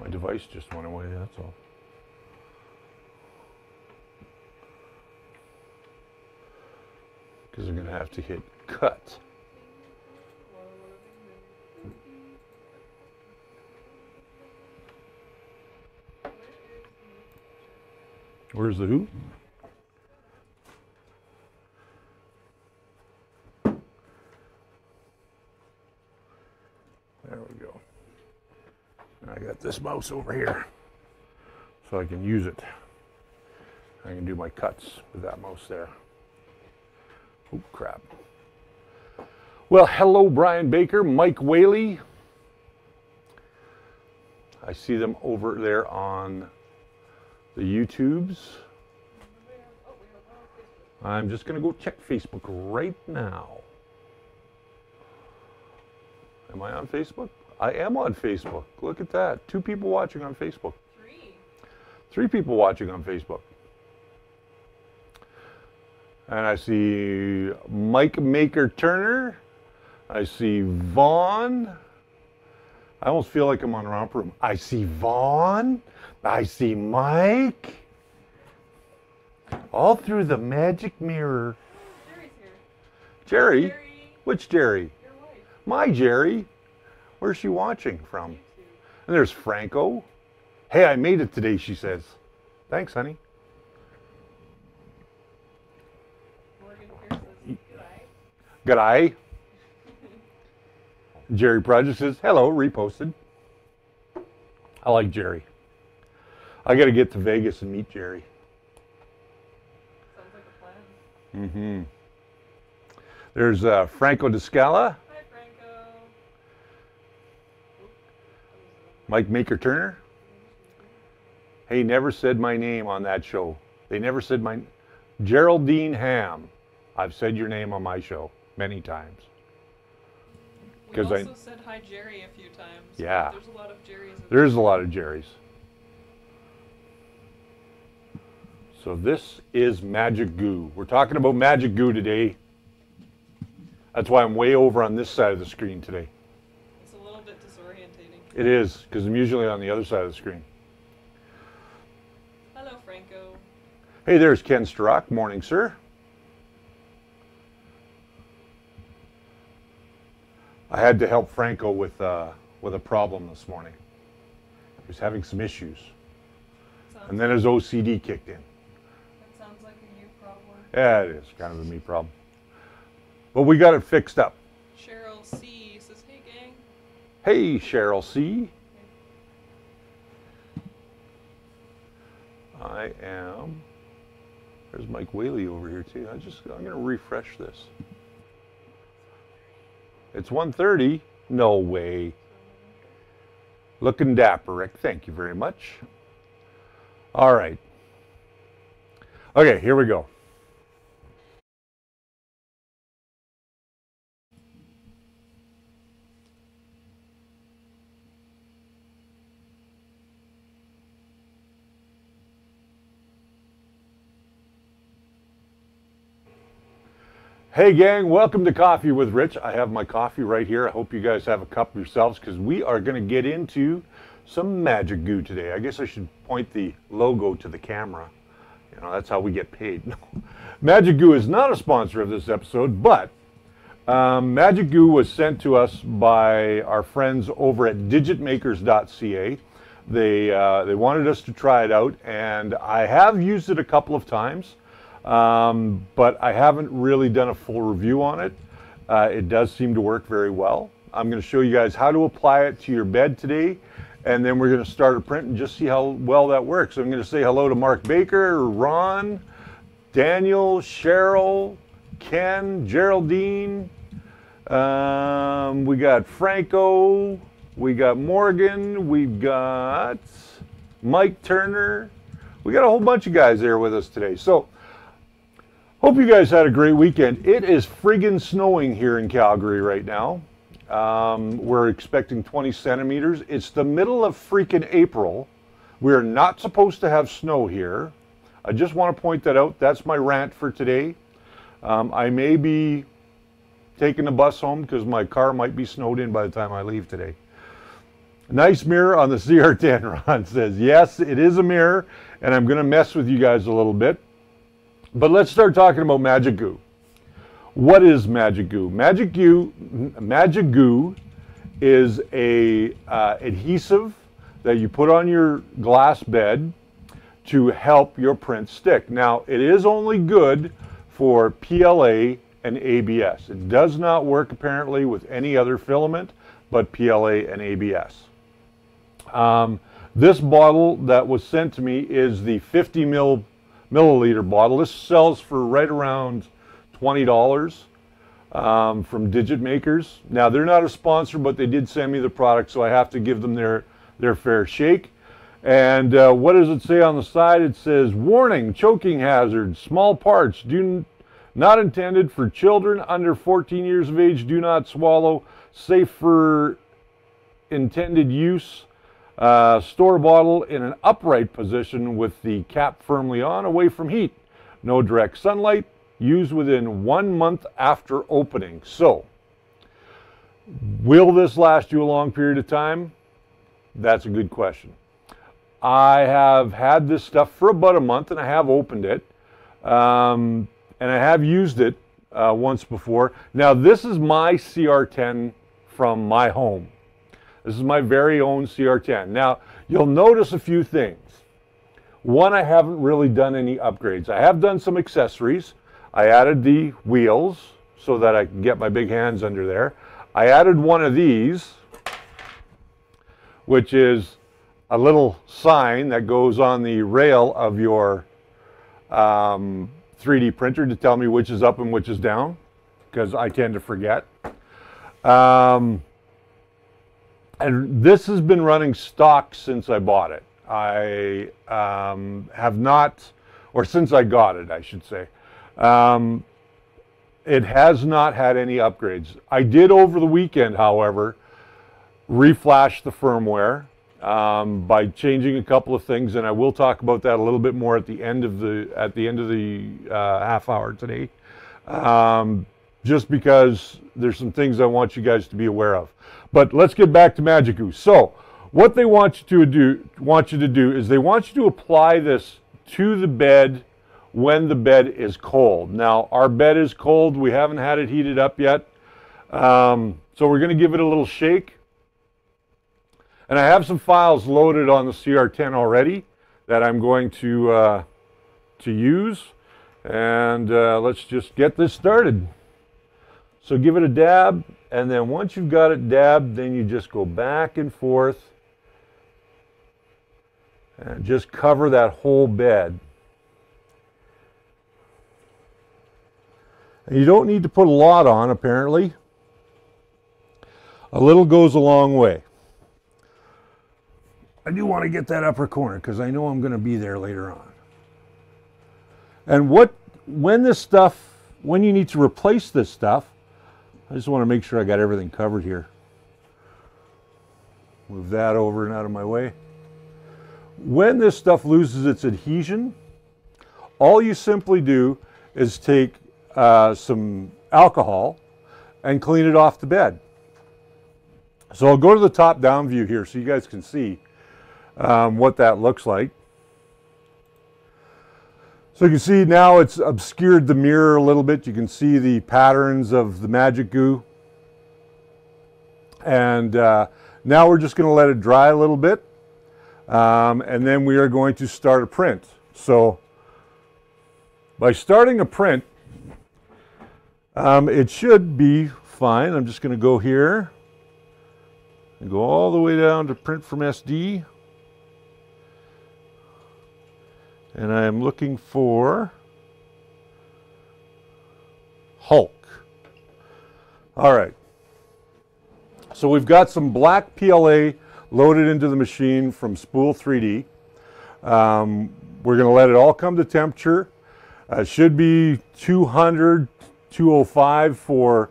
My device just went away, that's all. Because I'm going to have to hit cut. Where's the who? There we go. I got this mouse over here so I can use it. I can do my cuts with that mouse there. Oh, crap. Well, hello, Brian Baker, Mike Whaley. I see them over there on the YouTubes. I'm just going to go check Facebook right now. Am I on Facebook? I am on Facebook. Look at that. 2 people watching on Facebook. 3 people watching on Facebook. And I see Mike Maker Turner. I see Vaughn. I almost feel like I'm on Romp Room. I see Vaughn. I see Mike. All through the magic mirror. Jerry's here. Jerry? Jerry. Which Jerry? Your wife. My Jerry. Where's she watching from? YouTube. And there's Franco. Hey, I made it today, she says. Thanks, honey. Morgan Pierce says, goodbye. Good eye. Jerry Project says, hello, reposted. I like Jerry. I got to get to Vegas and meet Jerry. Sounds like a plan. Mm-hmm. There's Franco Descala. Hi, Franco. Mike Maker Turner. Hey, never said my name on that show. They never said my... Geraldine Ham. I've said your name on my show many times. We also said hi, Jerry, a few times. Yeah. There's a lot of Jerrys. There's a lot of Jerrys. So this is Magic Goo. We're talking about Magic Goo today. That's why I'm way over on this side of the screen today. It's a little bit disorientating. It is, because I'm usually on the other side of the screen. Hello, Franco. Hey, there's Ken Strzok. Morning, sir. I had to help Franco with a problem this morning. He was having some issues. And then his OCD kicked in. That sounds like a you problem. Yeah, it is kind of a me problem. But we got it fixed up. Cheryl C. says, hey, gang. Hey, Cheryl C. I am... There's Mike Whaley over here, too. I'm going to refresh this. It's 1:30. No way. Looking dapper, Rick. Thank you very much. All right. Okay, here we go. Hey gang, welcome to Coffee with Rich. I have my coffee right here. I hope you guys have a cup yourselves because we are going to get into some Magic Goo today. I guess I should point the logo to the camera. You know, that's how we get paid. No. Magic Goo is not a sponsor of this episode, but Magic Goo was sent to us by our friends over at digitmakers.ca. They wanted us to try it out, and I have used it a couple of times. But I haven't really done a full review on it. It does seem to work very well. I'm going to show you guys how to apply it to your bed today, and then we're going to start a print and just see how well that works. I'm going to say hello to Mark Baker, Ron, Daniel, Cheryl, Ken, Geraldine. We got Franco, we got Morgan, we've got Mike Turner. We got a whole bunch of guys there with us today. So, hope you guys had a great weekend. It is friggin' snowing here in Calgary right now. We're expecting 20 centimeters. It's the middle of freaking April. We're not supposed to have snow here. I just want to point that out. That's my rant for today. I may be taking the bus home because my car might be snowed in by the time I leave today. Nice mirror on the CR10, Ron says. Yes, it is a mirror, and I'm going to mess with you guys a little bit. But let's start talking about Magic Goo. What is Magic Goo? Magic Goo is a adhesive that you put on your glass bed to help your print stick. Now, it is only good for PLA and ABS. It does not work apparently with any other filament but PLA and ABS. This bottle that was sent to me is the 50 milliliter bottle. This sells for right around $20 from Digit Makers. Now, they're not a sponsor, but they did send me the product, so I have to give them their fair shake. And what does it say on the side? It says, warning, choking hazard, small parts, not intended for children under 14 years of age, do not swallow, safe for intended use. Store bottle in an upright position with the cap firmly on, away from heat. No direct sunlight. Used within 1 month after opening. So, will this last you a long period of time? That's a good question. I have had this stuff for about a month, and I have opened it. And I have used it once before. Now, this is my CR10 from my home. This is my very own CR10. Now, you'll notice a few things. One, I haven't really done any upgrades. I have done some accessories. I added the wheels so that I can get my big hands under there. I added one of these, which is a little sign that goes on the rail of your 3D printer to tell me which is up and which is down, because I tend to forget. And this has been running stock since I bought it. I have not, or since I got it, I should say. It has not had any upgrades. I did over the weekend, however, reflash the firmware by changing a couple of things, and I will talk about that a little bit more at the end of the half hour today. Just because there's some things I want you guys to be aware of. But let's get back to Magic Goo. So, what they want you to do is they want you to apply this to the bed when the bed is cold. Now, our bed is cold. We haven't had it heated up yet. So we're going to give it a little shake. And I have some files loaded on the CR10 already that I'm going to use. And let's just get this started. So give it a dab, and then once you've got it dabbed, then you just go back and forth and just cover that whole bed. And you don't need to put a lot on, apparently. A little goes a long way. I do want to get that upper corner because I know I'm going to be there later on. And when you need to replace this stuff, I just want to make sure I got everything covered here. Move that over and out of my way. When this stuff loses its adhesion, all you simply do is take some alcohol and clean it off the bed. So I'll go to the top-down view here so you guys can see what that looks like. So you can see now it's obscured the mirror a little bit. You can see the patterns of the Magic Goo. And now we're just going to let it dry a little bit. And then we are going to start a print. So by starting a print, it should be fine. I'm just going to go here and go all the way down to print from SD. And I am looking for Hulk. All right. So we've got some black PLA loaded into the machine from Spool 3D. We're going to let it all come to temperature. It should be 200, 205 for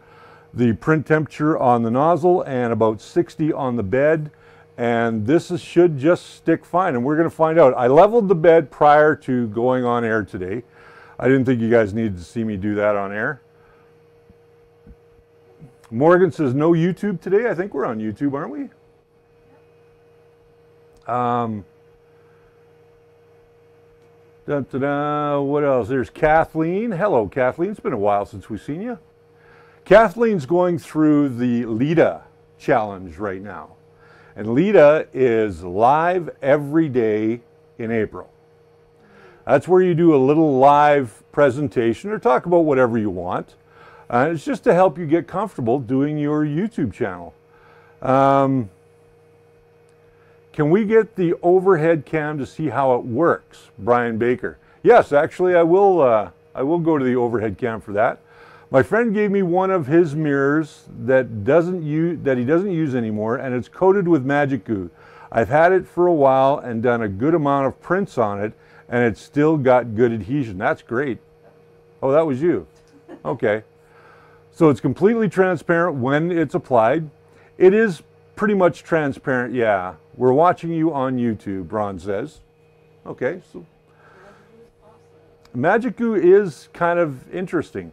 the print temperature on the nozzle and about 60 on the bed. And this should just stick fine, and we're going to find out. I leveled the bed prior to going on air today. I didn't think you guys needed to see me do that on air. Morgan says no YouTube today. I think we're on YouTube, aren't we? What else? There's Kathleen. Hello, Kathleen. It's been a while since we've seen you. Kathleen's going through the Lita challenge right now. And Lita is live every day in April. That's where you do a little live presentation or talk about whatever you want. It's just to help you get comfortable doing your YouTube channel. Can we get the overhead cam to see how it works? Brian Baker. Yes, actually I will go to the overhead cam for that. My friend gave me one of his mirrors that he doesn't use anymore, and it's coated with Magic Goo. I've had it for a while and done a good amount of prints on it, and it's still got good adhesion. That's great. Oh, that was you. Okay. So it's completely transparent when it's applied. It is pretty much transparent, yeah. We're watching you on YouTube, Ron says. Okay, so Magic Goo is kind of interesting.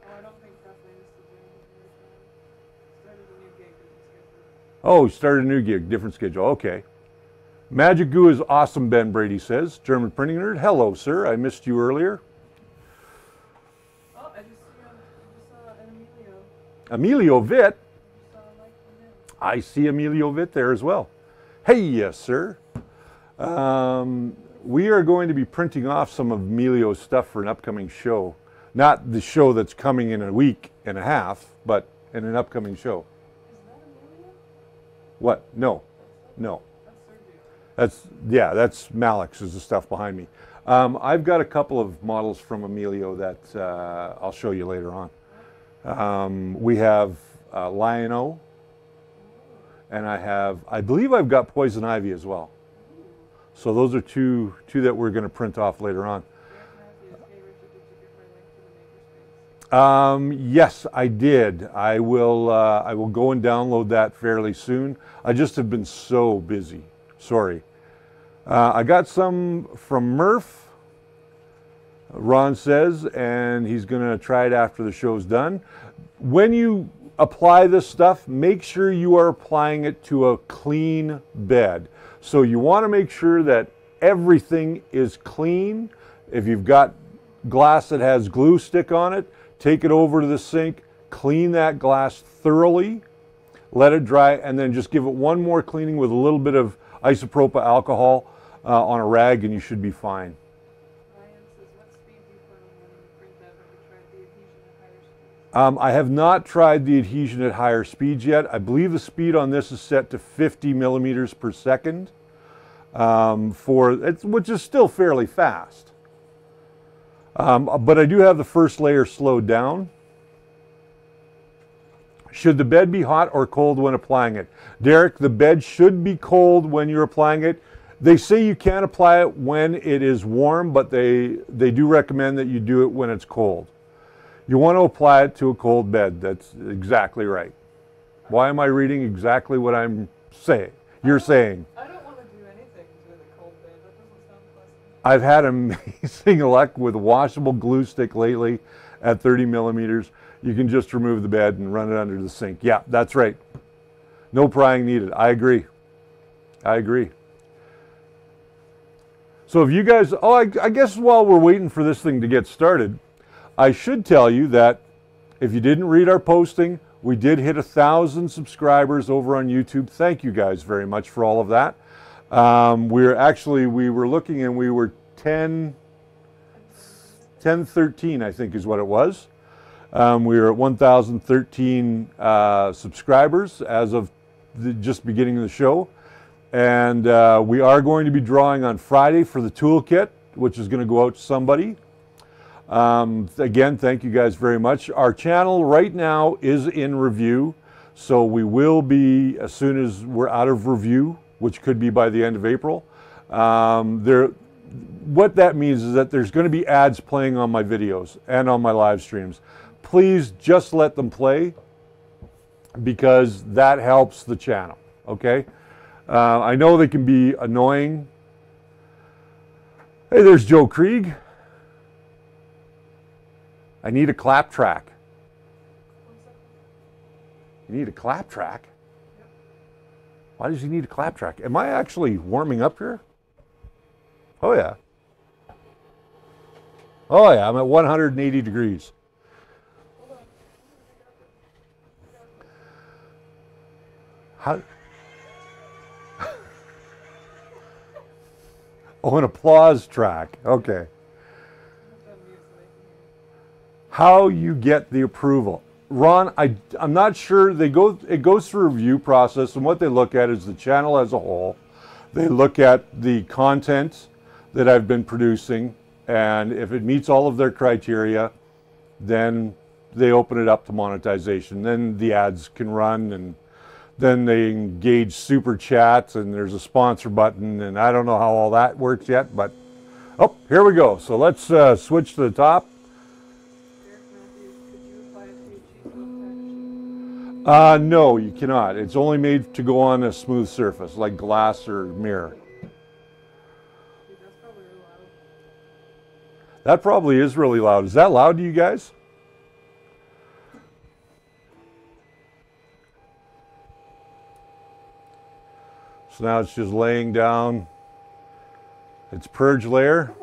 Oh, started a new gig, different schedule, okay. Magic Goo is awesome, Ben Brady says. German printing nerd. Hello, sir. I missed you earlier. Oh, I just saw an Emilio Emilio. Vitt. I see Emilio Vitt there as well. Hey, yes, sir. We are going to be printing off some of Emilio's stuff for an upcoming show. Not the show that's coming in a week and a half, but in an upcoming show. Is that Emilio? What? No. No. That's, yeah, that's Malix is the stuff behind me. I've got a couple of models from Emilio that I'll show you later on. We have Lion-O, and I believe I've got Poison Ivy as well. So those are two that we're going to print off later on. Yes, I did. I will go and download that fairly soon. I just have been so busy. Sorry. I got some from Murph, Ron says, and he's going to try it after the show's done. When you apply this stuff, make sure you are applying it to a clean bed. So you want to make sure that everything is clean. If you've got glass that has glue stick on it, take it over to the sink, clean that glass thoroughly, let it dry, and then just give it one more cleaning with a little bit of isopropyl alcohol on a rag, and you should be fine. Ryan says, what speed do you put on when you print that? Have you tried the adhesion at higher speeds? I have not tried the adhesion at higher speeds yet. I believe the speed on this is set to 50 millimeters per second, which is still fairly fast. But I do have the first layer slowed down. Should the bed be hot or cold when applying it? Derek, the bed should be cold when you're applying it. They say you can't apply it when it is warm, but they do recommend that you do it when it's cold. You want to apply it to a cold bed. That's exactly right. Why am I reading exactly what I'm saying? You're saying. I don't want to do anything with a cold bed. That doesn't sound pleasant. I've had amazing luck with washable glue stick lately at 30 millimeters. You can just remove the bed and run it under the sink. Yeah, that's right. No prying needed. I agree. I agree. So if you guys, I guess while we're waiting for this thing to get started, I should tell you that if you didn't read our posting, we did hit 1,000 subscribers over on YouTube. Thank you guys very much for all of that. We were looking and we were 1013, I think is what it was. We were at 1,013 subscribers as of just beginning of the show. And we are going to be drawing on Friday for the toolkit, which is going to go out to somebody. Again, thank you guys very much. Our channel right now is in review. So we will be, as soon as we're out of review, which could be by the end of April. What that means is that there's going to be ads playing on my videos and on my live streams. Please just let them play because that helps the channel, okay? I know they can be annoying. Hey, there's Joe Krieg. I need a clap track. You need a clap track? Why does he need a clap track? Am I actually warming up here? Oh yeah. Oh yeah, I'm at 180 degrees. How? Oh, an applause track. Okay. How you get the approval. Ron, I'm not sure. It goes through a review process, and what they look at is the channel as a whole. They look at the content that I've been producing, and if it meets all of their criteria, then they open it up to monetization. Then the ads can run, and then they engage super chats, and there's a sponsor button, and I don't know how all that works yet, but oh, here we go. So let's switch to the top. No, you cannot. It's only made to go on a smooth surface, like glass or mirror. That probably is really loud. Is that loud to you guys? So now it's just laying down its purge layer.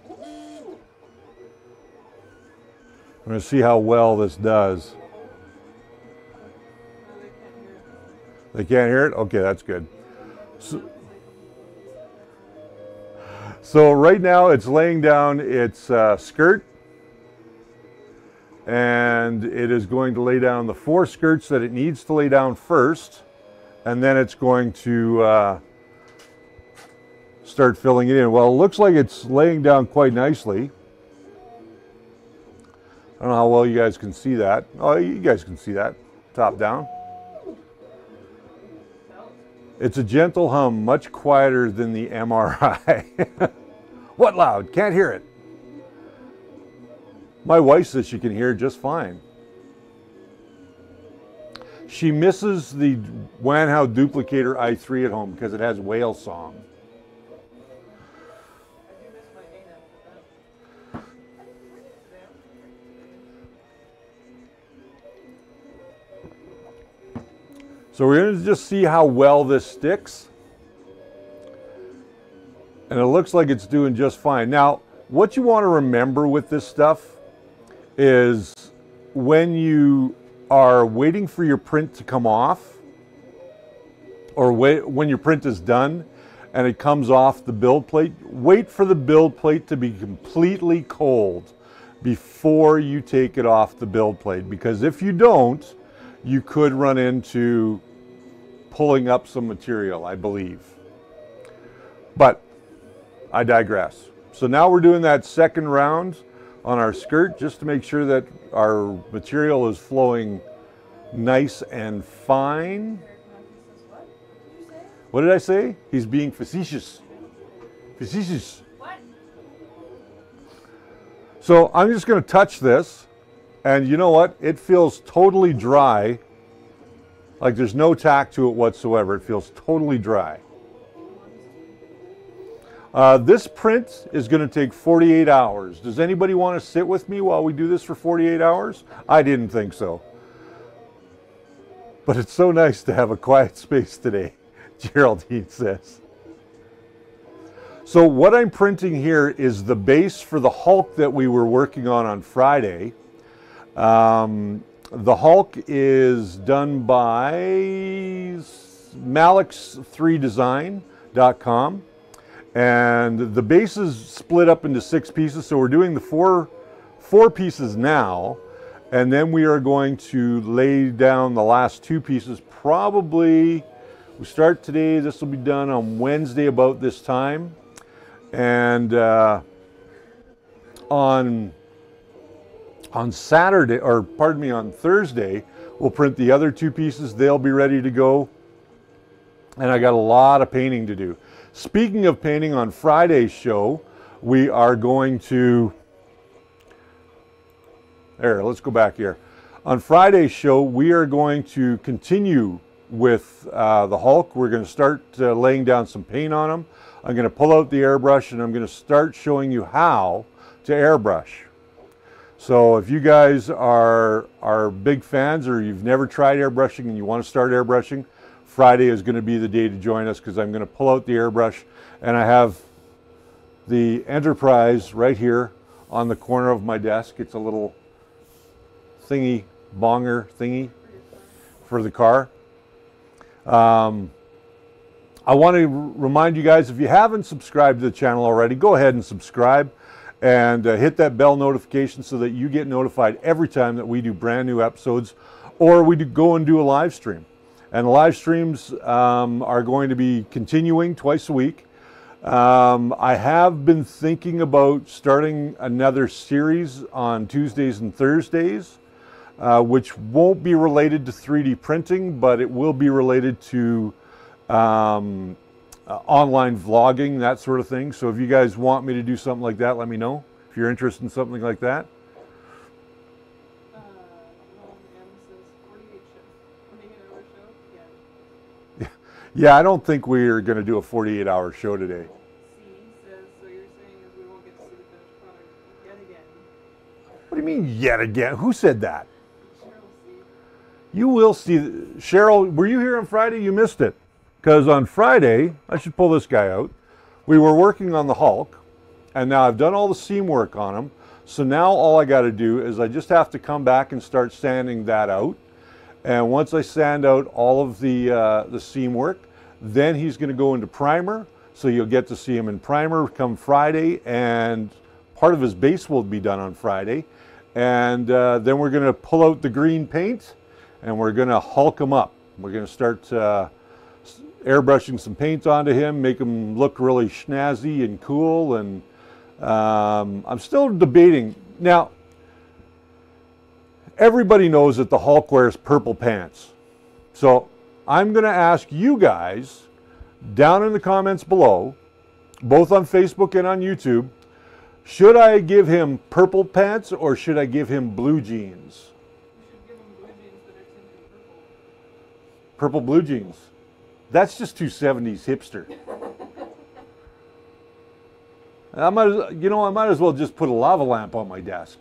I'm going to see how well this does. They can't hear it? Okay, that's good. So right now it's laying down its skirt, and it is going to lay down the 4 skirts that it needs to lay down first, and then it's going to start filling it in. Well, it looks like it's laying down quite nicely. I don't know how well you guys can see that. Oh, you guys can see that, top down. It's a gentle hum, much quieter than the MRI. What loud? Can't hear it. My wife says she can hear it just fine. She misses the Wanhao Duplicator i3 at home because it has whale song. So we're going to just see how well this sticks. And it looks like it's doing just fine. Now, what you want to remember with this stuff is when you are waiting for your print to come off, or when your print is done and it comes off the build plate, wait for the build plate to be completely cold before you take it off the build plate. Because if you don't, you could run into pulling up some material, I believe. But I digress. So now we're doing that second round on our skirt just to make sure that our material is flowing nice and fine. What did I say? He's being facetious. Facetious. What? So I'm just going to touch this, and you know what? It feels totally dry. Like there's no tack to it whatsoever. It feels totally dry. This print is going to take 48 hours. Does anybody want to sit with me while we do this for 48 hours? I didn't think so. But it's so nice to have a quiet space today, Geraldine says. So what I'm printing here is the base for the Hulk that we were working on Friday. The Hulk is done by malix3design.com, and the base is split up into 6 pieces. So we're doing the four pieces now, and then we are going to lay down the last 2 pieces. Probably we start today. This will be done on Wednesday about this time, and on Saturday, or pardon me, on Thursday, we'll print the other 2 pieces. They'll be ready to go. And I got a lot of painting to do. Speaking of painting, on Friday's show, we are going to, let's go back here. On Friday's show, we are going to continue with the Hulk. We're going to start laying down some paint on him. I'm going to pull out the airbrush, and I'm going to start showing you how to airbrush. So if you guys are big fans, or you've never tried airbrushing and you want to start airbrushing, Friday is going to be the day to join us because I'm going to pull out the airbrush, and I have the Enterprise right here on the corner of my desk. It's a little thingy, bonger thingy for the car. I want to remind you guys, if you haven't subscribed to the channel already, go ahead and subscribe and hit that bell notification so that you get notified every time that we do brand new episodes or we go and do a live stream. And the live streams are going to be continuing twice a week. I have been thinking about starting another series on Tuesdays and Thursdays, which won't be related to 3D printing, but it will be related to online vlogging, that sort of thing. So if you guys want me to do something like that, let me know if you're interested in something like that. Yeah, I don't think we're going to do a 48-hour show today. So you're saying is we won't get to see the finished product yet again. What do you mean yet again? Who said that? Cheryl, see. You will see. Cheryl, were you here on Friday? You missed it. Because on Friday, I should pull this guy out, we were working on the Hulk, and now I've done all the seam work on him. So now all I got to do is I just have to come back and start sanding that out. And once I sand out all of the seam work, then he's going to go into primer. So you'll get to see him in primer come Friday, and part of his base will be done on Friday. And then we're going to pull out the green paint, and we're going to Hulk him up. We're going to start airbrushing some paint onto him, make him look really snazzy and cool. And I'm still debating. Now, everybody knows that the Hulk wears purple pants. So I'm going to ask you guys down in the comments below, both on Facebook and on YouTube, should I give him purple pants or should I give him blue jeans? You should give them blue jeans that are tinted purple. Purple blue jeans. That's just too 70s hipster. I might as well just put a lava lamp on my desk.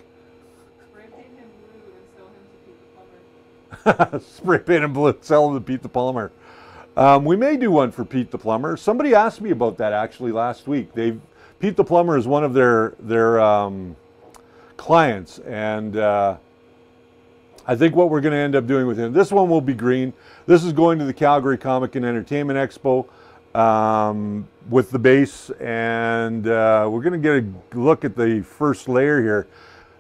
Spray paint him blue and sell him to Pete the Plumber. Spray paint him blue, sell him to Pete the Plumber. We may do one for Pete the Plumber. Somebody asked me about that actually last week. Pete the Plumber is one of their clients, and I think what we're going to end up doing with him, this one will be green. This is going to the Calgary Comic and Entertainment Expo with the base, and we're going to get a look at the first layer here.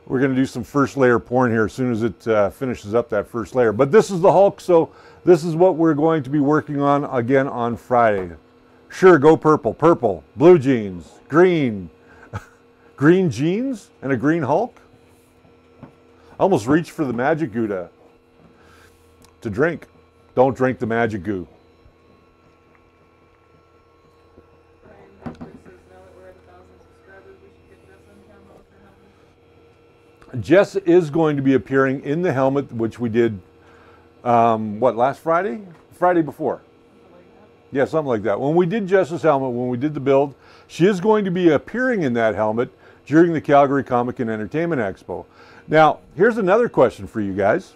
We're going to do some first layer pouring here as soon as it finishes up that first layer. But this is the Hulk, so this is what we're going to be working on again on Friday. Sure, go purple. Purple, blue jeans, green. Green jeans and a green Hulk? I almost reached for the Magic Goo to drink. Don't drink the Magic Goo. Brian Hooper says now that we're at 1,000 subscribers, we should get Jess on camera with her helmet. Jess is going to be appearing in the helmet, which we did, last Friday? Friday before. Something like that. Yeah, something like that. When we did Jess's helmet, when we did the build, she is going to be appearing in that helmet during the Calgary Comic and Entertainment Expo. Now, here's another question for you guys.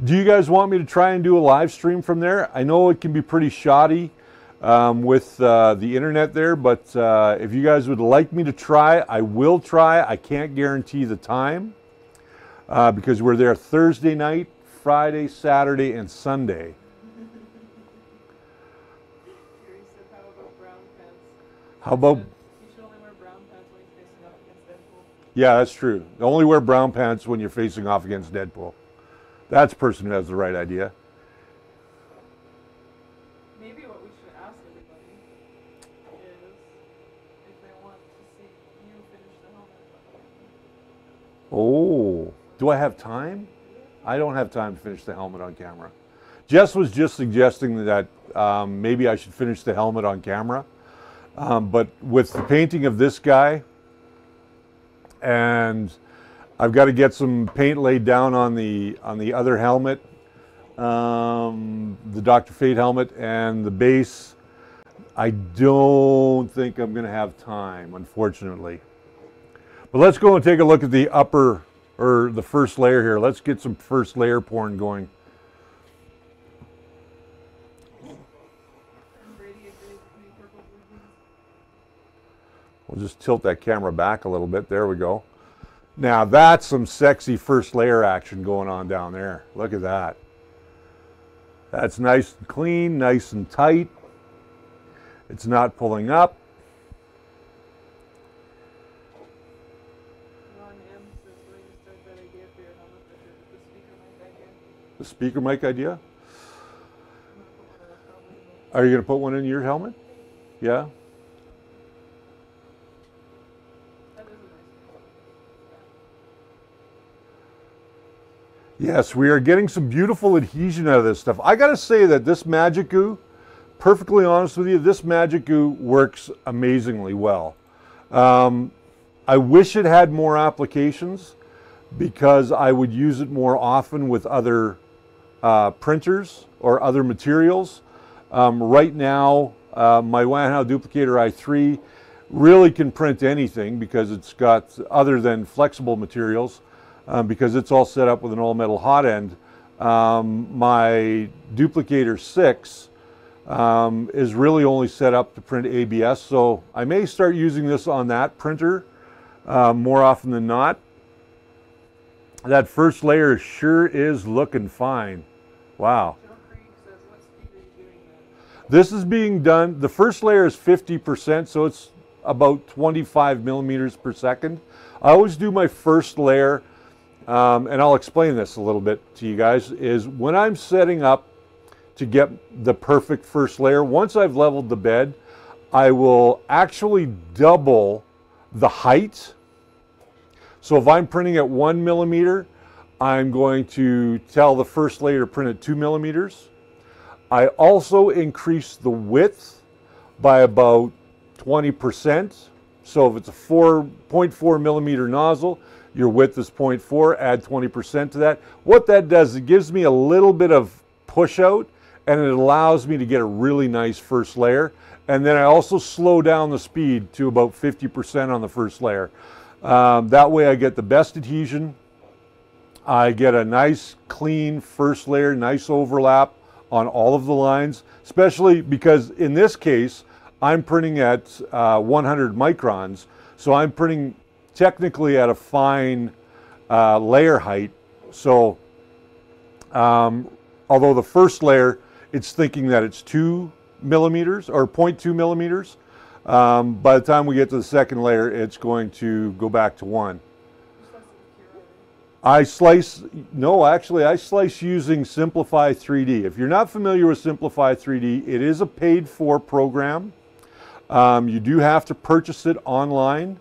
Do you guys want me to try and do a live stream from there? I know it can be pretty shoddy with the internet there, but if you guys would like me to try, I will try. I can't guarantee the time because we're there Thursday night, Friday, Saturday, and Sunday. Gary said, how about brown pants? How about... You should only wear brown pants when he's facing up against Deadpool. Yeah, that's true. Only wear brown pants when you're facing off against Deadpool. That's the person who has the right idea. Maybe what we should ask everybody is if they want to see you finish the helmet. Oh, do I have time? I don't have time to finish the helmet on camera. Jess was just suggesting that maybe I should finish the helmet on camera. But with the painting of this guy, and I've got to get some paint laid down on the other helmet, the Dr. Fate helmet, and the base. I don't think I'm going to have time, unfortunately. But let's go and take a look at the upper, or the first layer here. Let's get some first layer pouring going. We'll just tilt that camera back a little bit. There we go. Now that's some sexy first layer action going on down there. Look at that. That's nice and clean, nice and tight. It's not pulling up. The speaker mic idea? Are you going to put one in your helmet? Yeah? Yes, we are getting some beautiful adhesion out of this stuff. I got to say that this Magic Goo, perfectly honest with you, this Magic Goo works amazingly well. I wish it had more applications because I would use it more often with other printers or other materials. Right now, my Wanhao Duplicator i3 really can print anything because it's got, other than flexible materials, because it's all set up with an all-metal hot end. My Duplicator 6 is really only set up to print ABS, so I may start using this on that printer more often than not. That first layer sure is looking fine. Wow. This is being done, the first layer is 50%, so it's about 25 millimeters per second. I always do my first layer, and I'll explain this a little bit to you guys, is when I'm setting up to get the perfect first layer, once I've leveled the bed, I will actually double the height. So if I'm printing at 1 millimeter, I'm going to tell the first layer to print at 2 millimeters. I also increase the width by about 20%. So if it's a 4.4 millimeter nozzle, your width is 0.4, add 20% to that. What that does, it gives me a little bit of push out and it allows me to get a really nice first layer. And then I also slow down the speed to about 50% on the first layer. That way I get the best adhesion. I get a nice clean first layer, nice overlap on all of the lines, especially because in this case, I'm printing at 100 microns. So I'm printing technically at a fine layer height. So although the first layer, it's thinking that it's 2 millimeters or 0.2 millimeters. By the time we get to the second layer, it's going to go back to 1. I slice using Simplify 3D. If you're not familiar with Simplify 3D, it is a paid-for program. You do have to purchase it online,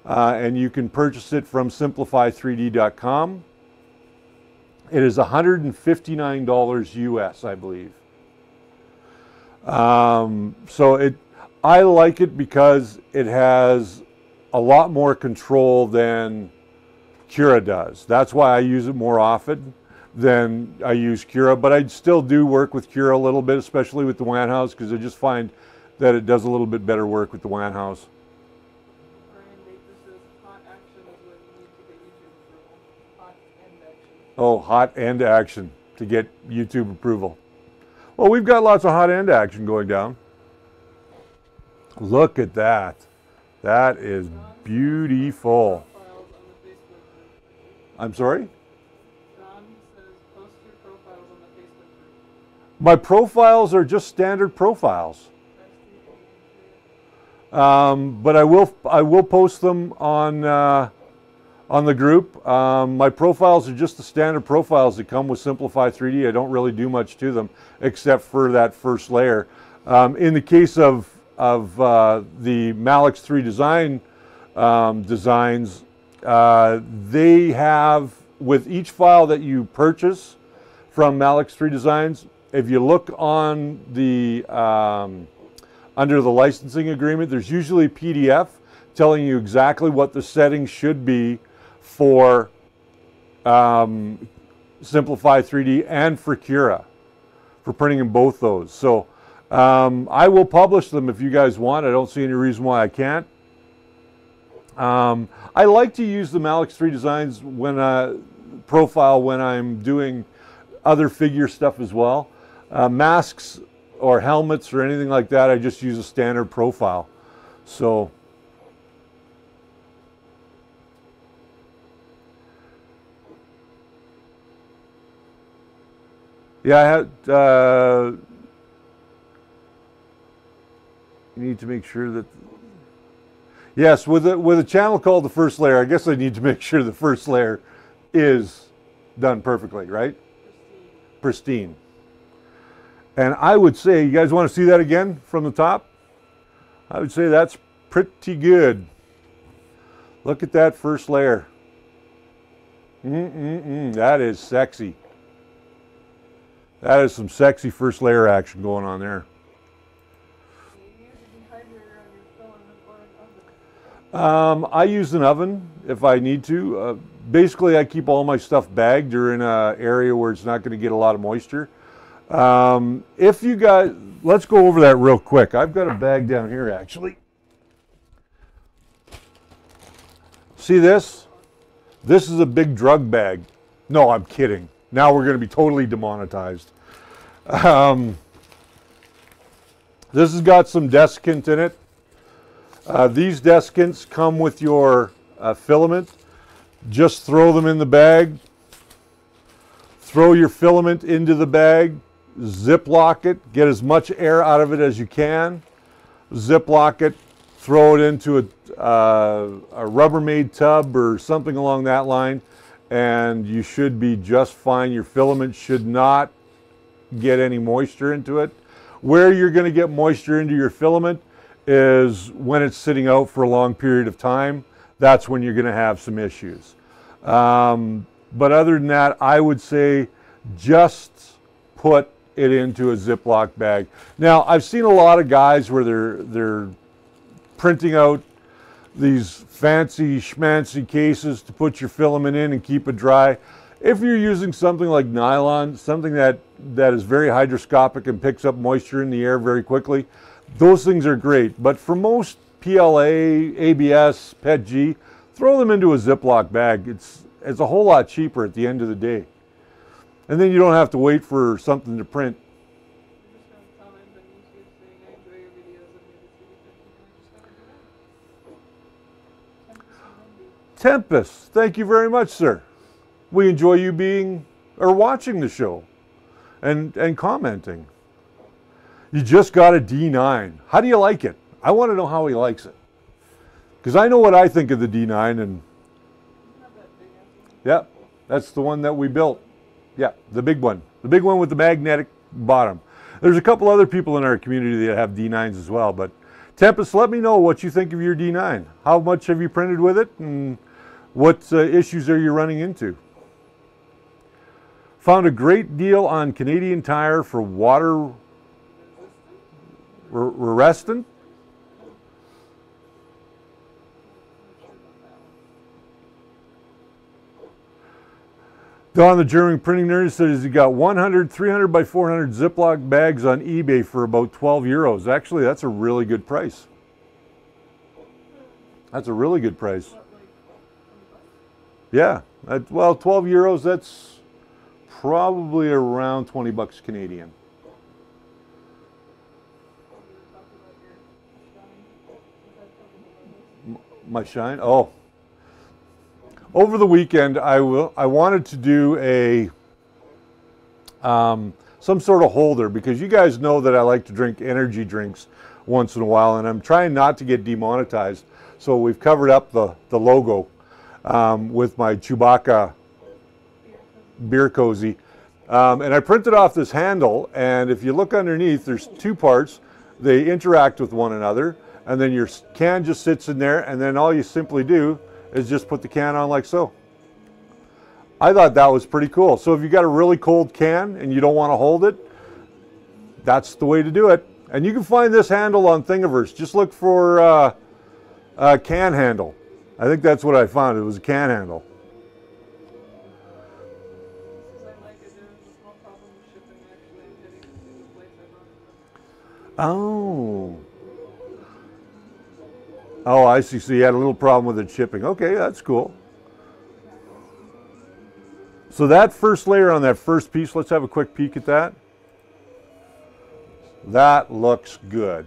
and you can purchase it from simplify3d.com. It is $159 US, I believe. I like it because it has a lot more control than Cura does. That's why I use it more often than I use Cura, but I still do work with Cura a little bit, especially with the Wanhaus, because I just find that it does a little bit better work with the Wanhaus. Oh, hot end action to get YouTube approval. Well, we've got lots of hot end action going down. Look at that. That is beautiful. I'm sorry? John says post your profiles on the Facebook group. My profiles are just standard profiles. But I will post them on the group. My profiles are just the standard profiles that come with Simplify 3D. I don't really do much to them except for that first layer. In the case of the Malix 3 designs, they have, with each file that you purchase from Malix 3 Designs, if you look on the under the licensing agreement, there's usually a PDF telling you exactly what the settings should be for Simplify 3D and for Cura, for printing in both those. So I will publish them if you guys want. I don't see any reason why I can't. I like to use the Malix 3 Designs profile when I'm doing other figure stuff as well. Masks or helmets or anything like that, I just use a standard profile. So Yeah, I had, you need to make sure that, yes, with a channel called the first layer, I guess I need to make sure the first layer is done perfectly, right? Pristine. And I would say, you guys want to see that again from the top? I would say that's pretty good. Look at that first layer. That is sexy. That is some sexy first layer action going on there. I use an oven if I need to. Basically, I keep all my stuff bagged or in an area where it's not going to get a lot of moisture. If you guys, let's go over that real quick. I've got a bag down here actually. See this? This is a big drug bag. No, I'm kidding. Now we're going to be totally demonetized. This has got some desiccant in it. These desiccants come with your filament. Just throw them in the bag. Throw your filament into the bag. Ziplock it. Get as much air out of it as you can. Ziplock it. Throw it into a Rubbermaid tub or something along that line, and you should be just fine. Your filament should not get any moisture into it. Where you're going to get moisture into your filament is when it's sitting out for a long period of time. That's when you're going to have some issues. But other than that, I would say just put it into a Ziploc bag. Now, I've seen a lot of guys where they're printing out these fancy schmancy cases to put your filament in and keep it dry. If you're using something like nylon, something that is very hygroscopic and picks up moisture in the air very quickly, those things are great. But for most PLA, ABS, PETG, throw them into a Ziploc bag. It's a whole lot cheaper at the end of the day. And then you don't have to wait for something to print. Tempest, thank you very much, sir. We enjoy you being or watching the show and commenting. You just got a D9. How do you like it? I want to know how he likes it. Because I know what I think of the D9, and yeah, that's the one that we built. Yeah, the big one. The big one with the magnetic bottom. There's a couple other people in our community that have D9s as well, but Tempest, let me know what you think of your D9. How much have you printed with it, and what issues are you running into? Found a great deal on Canadian Tire for water resistant. Don, the German printing nerd, says he got 100, 300 by 400 Ziploc bags on eBay for about 12 euros. Actually, that's a really good price. That's a really good price. Yeah, well, 12 euros, that's probably around 20 bucks Canadian. My shine? Oh. Over the weekend, I wanted to do a some sort of holder, because you guys know that I like to drink energy drinks once in a while, and I'm trying not to get demonetized. So we've covered up the logo with my Chewbacca beer cozy. And I printed off this handle, and if you look underneath, there's two parts. They interact with one another, and then your can just sits in there, and then all you simply do is just put the can on like so. I thought that was pretty cool. So if you got a really cold can and you don't want to hold it, that's the way to do it. And you can find this handle on Thingiverse. Just look for a can handle. I think that's what I found. It was a can handle. Oh. Oh, I see. So you had a little problem with it shipping. Okay, that's cool. So that first layer on that first piece, let's have a quick peek at that. That looks good.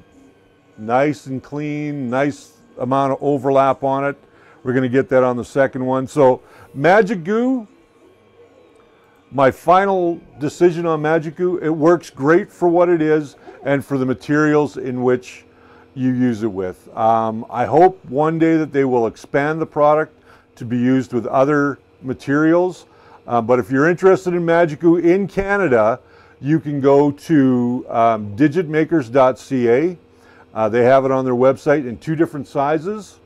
Nice and clean, nice amount of overlap on it. We're going to get that on the second one. So Magic Goo my final decision on Magic Goo, it works great for what it is and for the materials in which you use it with. I hope one day that they will expand the product to be used with other materials. But if you're interested in Magic Goo in Canada, you can go to digitmakers.ca. They have it on their website in 2 different sizes.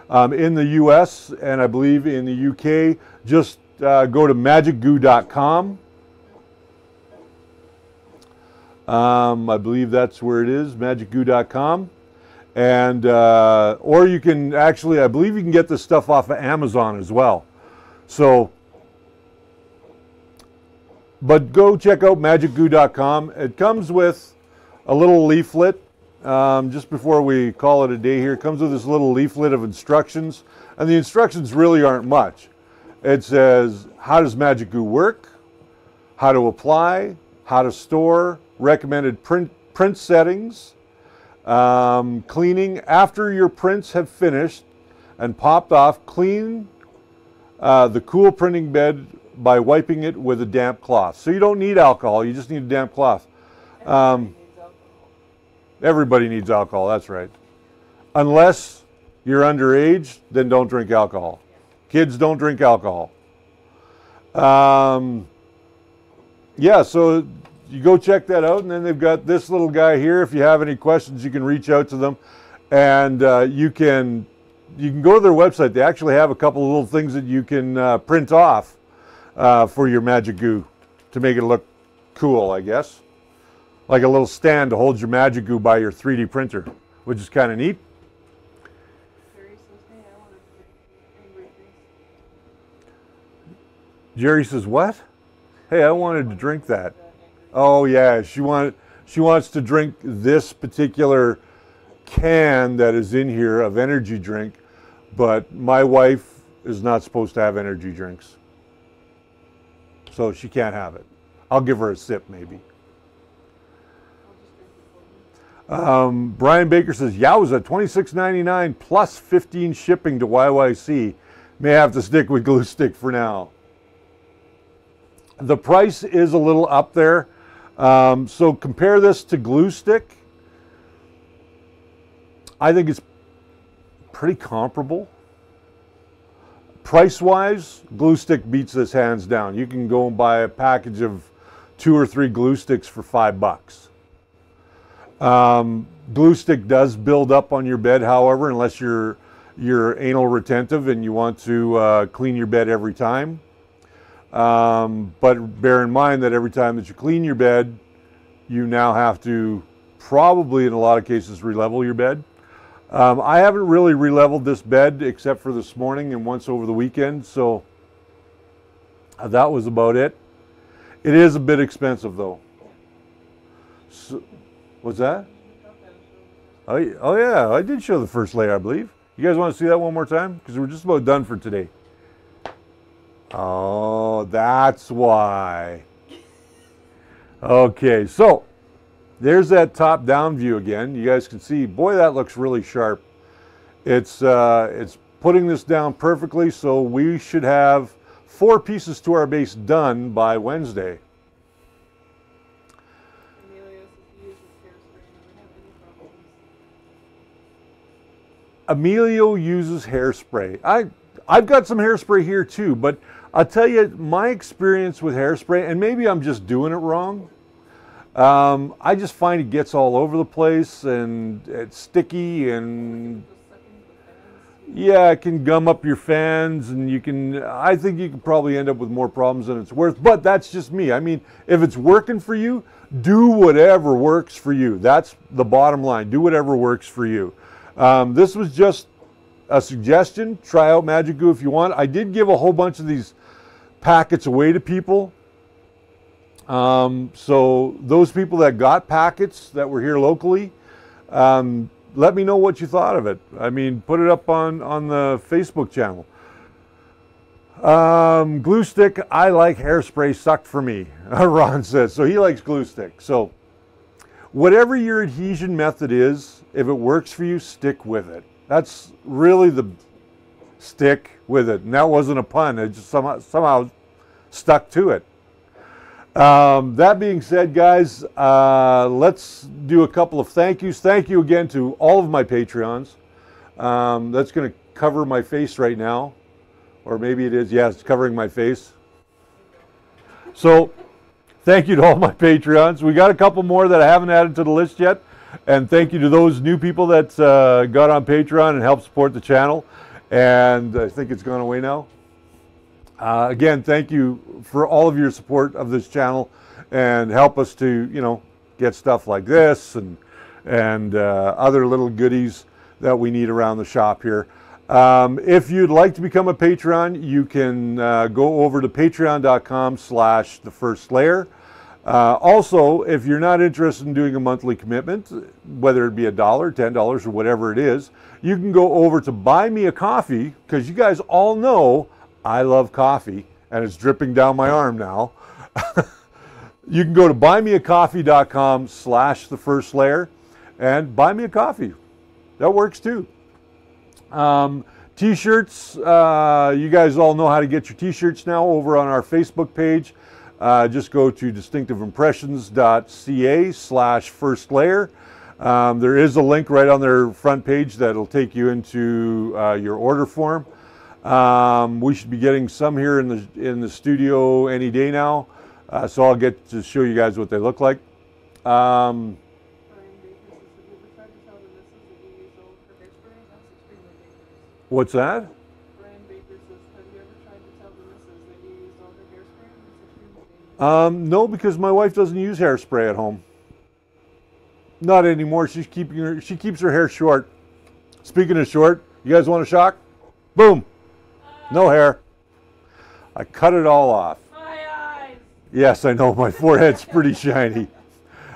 In the US and I believe in the UK, just go to magigoo.com. I believe that's where it is, magigoo.com. And, or you can actually, I believe you can get this stuff off of Amazon as well. So, but go check out magigoo.com. It comes with a little leaflet. Just before we call it a day here, it comes with this little leaflet of instructions. And the instructions really aren't much. It says, how does Magic Goo work? How to apply, how to store, recommended print settings, cleaning. After your prints have finished and popped off, clean the cool printing bed by wiping it with a damp cloth. So you don't need alcohol, you just need a damp cloth. Everybody needs alcohol, that's right. Unless you're underage, then don't drink alcohol. Kids don't drink alcohol. Yeah, so you go check that out, and then they've got this little guy here. If you have any questions, you can reach out to them, and you can go to their website. They actually have a couple of little things that you can print off for your Magic Goo to make it look cool, I guess. Like a little stand to hold your Magic Goo by your 3D printer, which is kind of neat. Jerry says, what? Hey, I wanted to drink that. Oh yeah, she wants to drink this particular can that is in here of energy drink, but my wife is not supposed to have energy drinks. So she can't have it. I'll give her a sip maybe. Brian Baker says, Yowza, $26.99 plus 15 shipping to YYC. May have to stick with glue stick for now. The price is a little up there. So compare this to glue stick. I think it's pretty comparable. Price-wise, glue stick beats this hands down. You can go and buy a package of 2 or 3 glue sticks for $5. Glue stick does build up on your bed, however, unless you're anal retentive and you want to clean your bed every time. But bear in mind that every time that you clean your bed, you now have to probably, in a lot of cases, re-level your bed. I haven't really re-leveled this bed except for this morning and once over the weekend, so that was about it. It is a bit expensive though. So, what's that? Oh yeah, I did show the first layer, I believe. You guys want to see that one more time? Because we're just about done for today. Oh, that's why. Okay, so there's that top-down view again. You guys can see, boy, that looks really sharp. It's putting this down perfectly, so we should have 4 pieces to our base done by Wednesday. Emilio uses hairspray. I've got some hairspray here too, but I'll tell you my experience with hairspray, and maybe I'm just doing it wrong. I just find it gets all over the place and it's sticky, and yeah, it can gum up your fans, and I think you can probably end up with more problems than it's worth, but that's just me. I mean, if it's working for you, do whatever works for you. That's the bottom line. Do whatever works for you. This was just a suggestion. Try out Magic Goo if you want. I did give a whole bunch of these packets away to people. So those people that got packets that were here locally, let me know what you thought of it. I mean, put it up on the Facebook channel. Glue stick, I like hairspray, sucked for me, Ron says. So he likes glue stick. So whatever your adhesion method is, if it works for you, stick with it. That's really the stick with it. And that wasn't a pun. It just somehow stuck to it. That being said, guys, let's do a couple of thank yous. Thank you again to all of my Patreons. That's going to cover my face right now. Or maybe it is. Yeah, it's covering my face. So, thank you to all my Patreons. We got a couple more that I haven't added to the list yet. And thank you to those new people that got on Patreon and helped support the channel. And I think it's gone away now. Again, thank you for all of your support of this channel and help us to, you know, get stuff like this and other little goodies that we need around the shop here. If you'd like to become a patron, you can go over to patreon.com/thefirstlayer. Also, if you're not interested in doing a monthly commitment, whether it be $1, $10, or whatever it is, you can go over to Buy Me a Coffee, because you guys all know I love coffee, and it's dripping down my arm now. You can go to buymeacoffee.com/thefirstlayer and buy me a coffee. That works too. T-shirts, you guys all know how to get your t-shirts now over on our Facebook page. Just go to distinctiveimpressions.ca/firstlayer. There is a link right on their front page that'll take you into your order form. We should be getting some here in the studio any day now, so I'll get to show you guys what they look like. What's that? Brian Baker says, have you ever tried to tell the missus that you used all her hairspray? It's extremely dangerous. No, because my wife doesn't use hairspray at home. Not anymore. She keeps her hair short. Speaking of short, you guys want a shock? Boom. No hair. I cut it all off. My eyes! Yes, I know. My forehead's pretty shiny.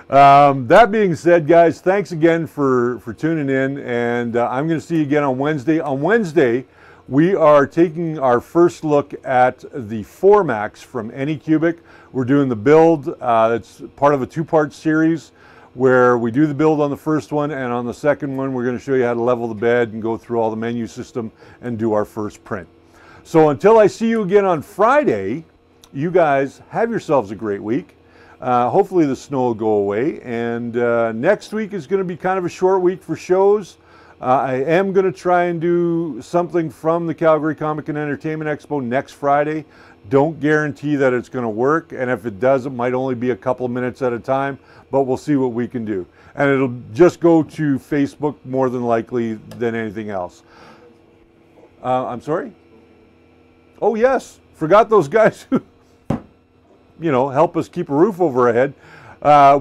That being said, guys, thanks again for tuning in, and I'm going to see you again on Wednesday. On Wednesday, we are taking our first look at the 4Max from Anycubic. We're doing the build. It's part of a two-part series where we do the build on the first one, and on the second one, we're going to show you how to level the bed and go through all the menu system and do our first print. So until I see you again on Friday, you guys have yourselves a great week. Hopefully the snow will go away, and next week is going to be kind of a short week for shows. I am going to try and do something from the Calgary Comic and Entertainment Expo next Friday. Don't guarantee that it's going to work, and if it does, it might only be a couple of minutes at a time, but we'll see what we can do. And it'll just go to Facebook more than likely than anything else. I'm sorry? Oh yes, forgot those guys who, you know, help us keep a roof over our head.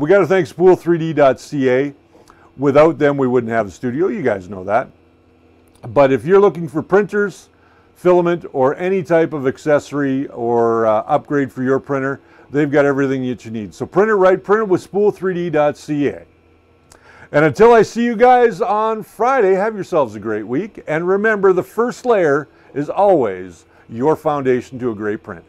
We got to thank spool3d.ca. Without them, we wouldn't have the studio. You guys know that. But if you're looking for printers, filament, or any type of accessory or upgrade for your printer, they've got everything that you need. So print it right, print it with spool3d.ca. And until I see you guys on Friday, have yourselves a great week. And remember, the first layer is always your foundation to a great print.